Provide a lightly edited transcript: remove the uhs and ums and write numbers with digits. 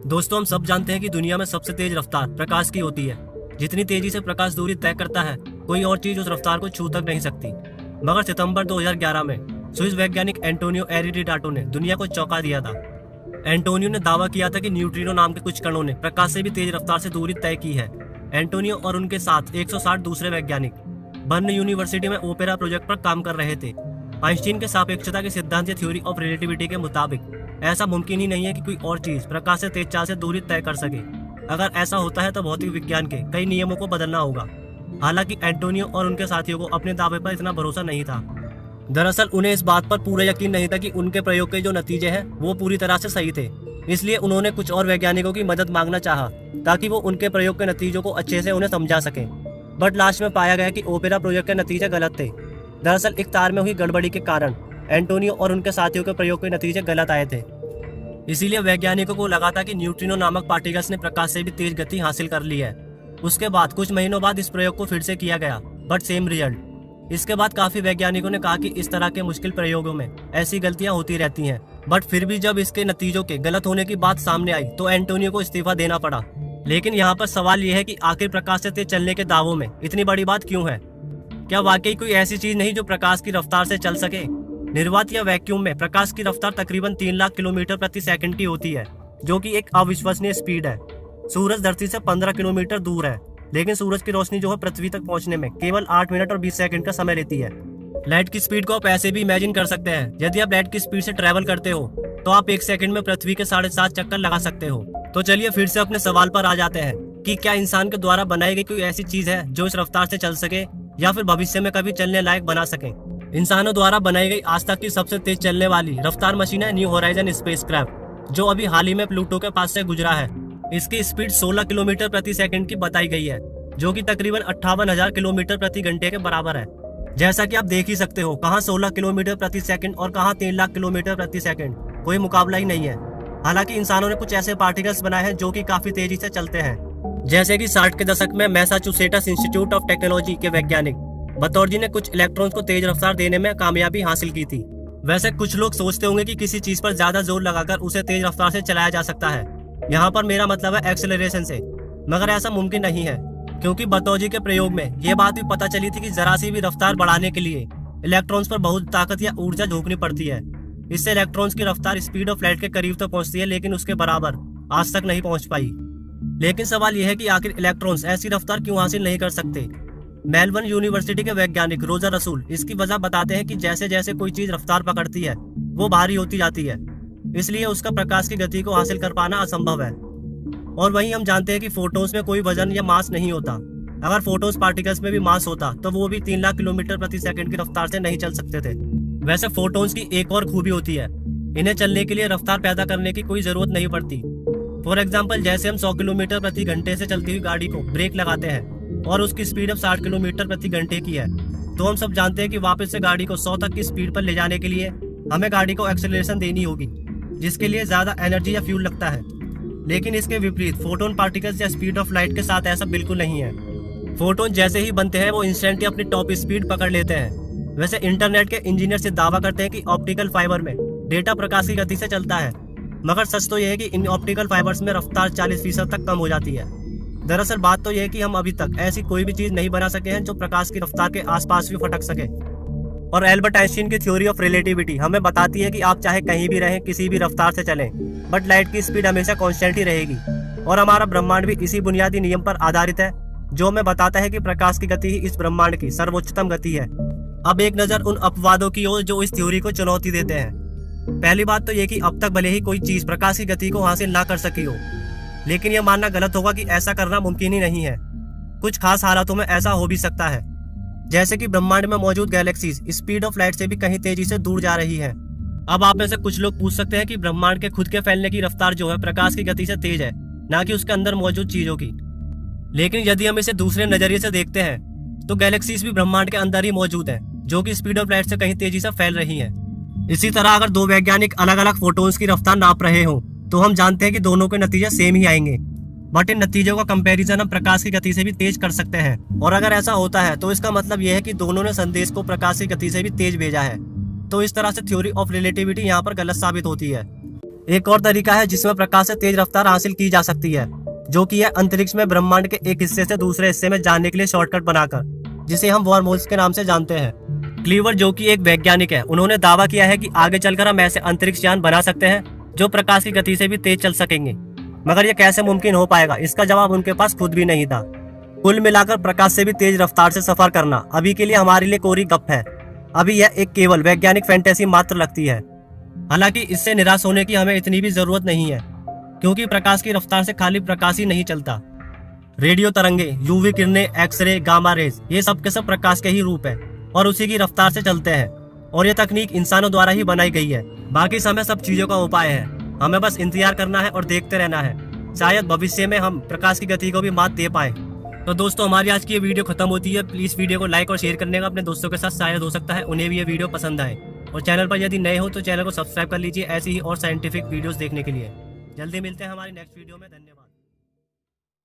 दोस्तों, हम सब जानते हैं कि दुनिया में सबसे तेज रफ्तार प्रकाश की होती है। जितनी तेजी से प्रकाश दूरी तय करता है, कोई और चीज उस रफ्तार को छू तक नहीं सकती। मगर सितंबर 2011 में स्विस वैज्ञानिक एंटोनियो एरिडिटाटो ने दुनिया को चौंका दिया था। एंटोनियो ने दावा किया था कि न्यूट्रिनो नाम के कुछ कणों ने प्रकाश से भी तेज रफ्तार से दूरी तय की है। एंटोनियो और उनके साथ 160 दूसरे वैज्ञानिक बर्न यूनिवर्सिटी में ओपेरा प्रोजेक्ट पर काम कर रहे थे। आइंस्टीन के सापेक्षता के सिद्धांत या थ्योरी ऑफ रिलेटिविटी के मुताबिक ऐसा मुमकिन ही नहीं है कि कोई और चीज प्रकाश से तेज चाल से दूरी तय कर सके। अगर ऐसा होता है तो भौतिक विज्ञान के कई नियमों को बदलना होगा। हालांकि एंटोनियो और उनके साथियों को अपने दावे पर इतना भरोसा नहीं था। दरअसल उन्हें इस बात पर पूरा यकीन नहीं था कि उनके प्रयोग के जो नतीजे हैं वो पूरी तरह से सही थे। इसलिए उन्होंने कुछ और वैज्ञानिकों की मदद मांगना चाहा ताकि वो उनके प्रयोग के नतीजों को अच्छे से उन्हें समझा सकें। बट लास्ट में पाया गया कि ओपेरा प्रोजेक्ट के नतीजे गलत थे। दरअसल एक तार में हुई गड़बड़ी के कारण एंटोनियो और उनके साथियों के प्रयोग के नतीजे गलत आए थे। इसीलिए वैज्ञानिकों को लगा था कि न्यूट्रिनो नामक पार्टिकल्स ने प्रकाश से भी तेज गति हासिल कर ली है। उसके बाद कुछ महीनों बाद इस प्रयोग को फिर से किया गया, बट सेम रिजल्ट। इसके बाद काफी वैज्ञानिकों ने कहा कि इस तरह के मुश्किल प्रयोगों में ऐसी गलतियां होती रहती हैं। बट फिर भी जब इसके नतीजों के गलत होने की बात सामने आई तो एंटोनियो को इस्तीफा देना पड़ा। लेकिन यहाँ पर सवाल यह है कि आखिर प्रकाश से तेज चलने के दावों में इतनी बड़ी बात क्यों है? क्या वाकई कोई ऐसी चीज नहीं जो प्रकाश की रफ्तार से चल सके? निर्वात या वैक्यूम में प्रकाश की रफ्तार तकरीबन 3 लाख किलोमीटर प्रति सेकंड की होती है, जो कि एक अविश्वसनीय स्पीड है। सूरज धरती से 15 किलोमीटर दूर है, लेकिन सूरज की रोशनी जो है पृथ्वी तक पहुंचने में केवल 8 मिनट और 20 सेकंड का समय लेती है। लाइट की स्पीड को आप ऐसे भी इमेजिन कर सकते हैं। यदि आप लाइट की स्पीड से ट्रेवल करते हो तो आप 1 सेकंड में पृथ्वी के 7.5 चक्कर लगा सकते हो। तो चलिए फिर से अपने सवाल पर आ जाते हैं कि क्या इंसान के द्वारा बनाई गई कोई ऐसी चीज है जो इस रफ्तार से चल सके या फिर भविष्य में कभी चलने लायक बना सके? इंसानों द्वारा बनाई गई आज तक की सबसे तेज चलने वाली रफ्तार मशीन है न्यू होराइजन स्पेसक्राफ्ट, जो अभी हाल ही में प्लूटो के पास से गुजरा है। इसकी स्पीड 16 किलोमीटर प्रति सेकंड की बताई गई है, जो कि तकरीबन 58,000 किलोमीटर प्रति घंटे के बराबर है। जैसा कि आप देख ही सकते हो, कहाँ 16 किलोमीटर प्रति सेकंड और कहाँ 3 लाख किलोमीटर प्रति सेकंड, कोई मुकाबला ही नहीं है। हालांकि इंसानों ने कुछ ऐसे पार्टिकल्स बनाए हैं जो कि काफी तेजी से चलते हैं, जैसे कि 60 के दशक में मैसाचुसेट्स इंस्टीट्यूट ऑफ टेक्नोलॉजी के वैज्ञानिक बतौरजी ने कुछ इलेक्ट्रॉन्स को तेज रफ्तार देने में कामयाबी हासिल की थी। वैसे कुछ लोग सोचते होंगे कि किसी चीज पर ज्यादा जोर लगाकर उसे तेज रफ्तार से चलाया जा सकता है। यहाँ पर मेरा मतलब है एक्सेलरेशन से, मगर ऐसा मुमकिन नहीं है, क्योंकि बतौजी के प्रयोग में ये बात भी पता चली थी कि जरा सी भी रफ्तार बढ़ाने के लिए इलेक्ट्रॉन्स पर बहुत ताकत या ऊर्जा झोंकनी पड़ती है। इससे इलेक्ट्रॉन्स की रफ्तार स्पीड ऑफ लाइट के करीब तो पहुंचती है, लेकिन उसके बराबर आज तक नहीं पहुंच पाई। लेकिन सवाल यह है कि आखिर इलेक्ट्रॉन्स ऐसी रफ्तार क्यों हासिल नहीं कर सकते? मेलबर्न यूनिवर्सिटी के वैज्ञानिक रोजर रसूल इसकी वजह बताते हैं कि जैसे जैसे कोई चीज रफ्तार पकड़ती है वो भारी होती जाती है, इसलिए उसका प्रकाश की गति को हासिल कर पाना असंभव है। और वहीं हम जानते हैं कि फोटोन्स में कोई वजन या मास नहीं होता। अगर फोटोन्स पार्टिकल्स में भी मास होता तो वो भी 3 लाख किलोमीटर प्रति सेकंड की रफ्तार से नहीं चल सकते थे। वैसे फोटोन्स की एक और खूबी होती है, इन्हें चलने के लिए रफ्तार पैदा करने की कोई जरूरत नहीं पड़ती। फॉर एग्जाम्पल, जैसे हम 100 किलोमीटर प्रति घंटे से चलती हुई गाड़ी को ब्रेक लगाते हैं और उसकी स्पीड अब 60 किलोमीटर प्रति घंटे की है, तो हम सब जानते हैं कि वापस से गाड़ी को 100 तक की स्पीड पर ले जाने के लिए हमें गाड़ी को एक्सेलरेशन देनी होगी, जिसके लिए ज्यादा एनर्जी या फ्यूल लगता है। लेकिन इसके विपरीत फोटोन पार्टिकल्स या स्पीड ऑफ लाइट के साथ ऐसा बिल्कुल नहीं है। फोटोन जैसे ही बनते हैं वो इंस्टेंटली अपनी टॉप स्पीड पकड़ लेते हैं। वैसे इंटरनेट के इंजीनियर से दावा करते हैं कि ऑप्टिकल फाइबर में डेटा प्रकाश की गति से चलता है, मगर सच तो यह है कि इन ऑप्टिकल फाइबर्स में रफ्तार 40% तक कम हो जाती है। दरअसल बात तो यह है कि हम अभी तक ऐसी कोई भी चीज नहीं बना सके हैं जो प्रकाश की रफ्तार के आसपास भी फटक सके। और एल्बर्ट आइंस्टीन की थ्योरी ऑफ रिलेटिविटी हमें बताती है कि आप चाहे कहीं भी रहें, किसी भी रफ्तार से चलें, बट लाइट की स्पीड हमेशा कांस्टेंट ही रहेगी। और हमारा ब्रह्मांड भी इसी बुनियादी नियम पर आधारित है, जो हमें बताता है कि प्रकाश की गति ही इस ब्रह्मांड की सर्वोच्चतम गति है। अब एक नजर उन अपवादों की ओर जो इस थ्योरी को चुनौती देते हैं। पहली बात तो ये कि अब तक भले ही कोई चीज प्रकाश की गति को हासिल ना कर सकी हो, लेकिन यह मानना गलत होगा कि ऐसा करना मुमकिन ही नहीं है। कुछ खास हालातों में ऐसा हो भी सकता है, जैसे कि ब्रह्मांड में मौजूद गैलेक्सीज स्पीड ऑफ लाइट से भी कहीं तेजी से दूर जा रही है। अब आप में से कुछ लोग पूछ सकते हैं कि ब्रह्मांड के खुद के फैलने की रफ्तार जो है प्रकाश की गति से तेज है, ना कि उसके अंदर मौजूद चीजों की। लेकिन यदि हम इसे दूसरे नजरिए से देखते हैं तो गैलेक्सीज भी ब्रह्मांड के अंदर ही मौजूद है, जो कि स्पीड ऑफ लाइट से कहीं तेजी से फैल रही है। इसी तरह अगर दो वैज्ञानिक अलग अलग फोटोन्स की रफ्तार नाप रहे हो तो हम जानते हैं कि दोनों के नतीजे सेम ही आएंगे, बट इन नतीजों का कंपैरिजन हम प्रकाश की गति से भी तेज कर सकते हैं। और अगर ऐसा होता है तो इसका मतलब यह है कि दोनों ने संदेश को प्रकाश की गति से भी तेज भेजा है। तो इस तरह से थ्योरी ऑफ रिलेटिविटी यहाँ पर गलत साबित होती है। एक और तरीका है जिसमें प्रकाश से तेज रफ्तार हासिल की जा सकती है, जो कि है अंतरिक्ष में ब्रह्मांड के एक हिस्से से दूसरे हिस्से में जाने के लिए शॉर्टकट बनाकर, जिसे हम वर्महोल्स के नाम से जानते हैं। क्लीवर, जो कि एक वैज्ञानिक है, उन्होंने दावा किया है कि आगे चलकर हम ऐसे अंतरिक्ष यान बना सकते हैं जो प्रकाश की गति से भी तेज चल सकेंगे। मगर यह कैसे मुमकिन हो पाएगा, इसका जवाब उनके पास खुद भी नहीं था। कुल मिलाकर प्रकाश से भी तेज रफ्तार से सफर करना अभी के लिए हमारे लिए कोरी गप है। अभी यह एक केवल वैज्ञानिक फैंटेसी मात्र लगती है। हालांकि इससे निराश होने की हमें इतनी भी जरूरत नहीं है, क्योंकि प्रकाश की रफ्तार से खाली प्रकाश ही नहीं चलता। रेडियो तरंगे, यूवी किरणें, एक्सरे, गामा रेज, ये सब के सब प्रकाश के ही रूप है और उसी की रफ्तार से चलते हैं। और ये तकनीक इंसानों द्वारा ही बनाई गई है। बाकी समय सब चीजों का उपाय है। हमें बस इंतजार करना है और देखते रहना है। शायद भविष्य में हम प्रकाश की गति को भी मात दे पाए। तो दोस्तों, हमारी आज की ये वीडियो खत्म होती है। प्लीज वीडियो को लाइक और शेयर करने का अपने दोस्तों के साथ, शायद हो सकता है उन्हें भी ये वीडियो पसंद आए। और चैनल पर यदि नए हो तो चैनल को सब्सक्राइब कर लीजिए ऐसी ही और साइंटिफिक वीडियोस देखने के लिए। जल्दी मिलते हैं हमारी नेक्स्ट वीडियो में। धन्यवाद।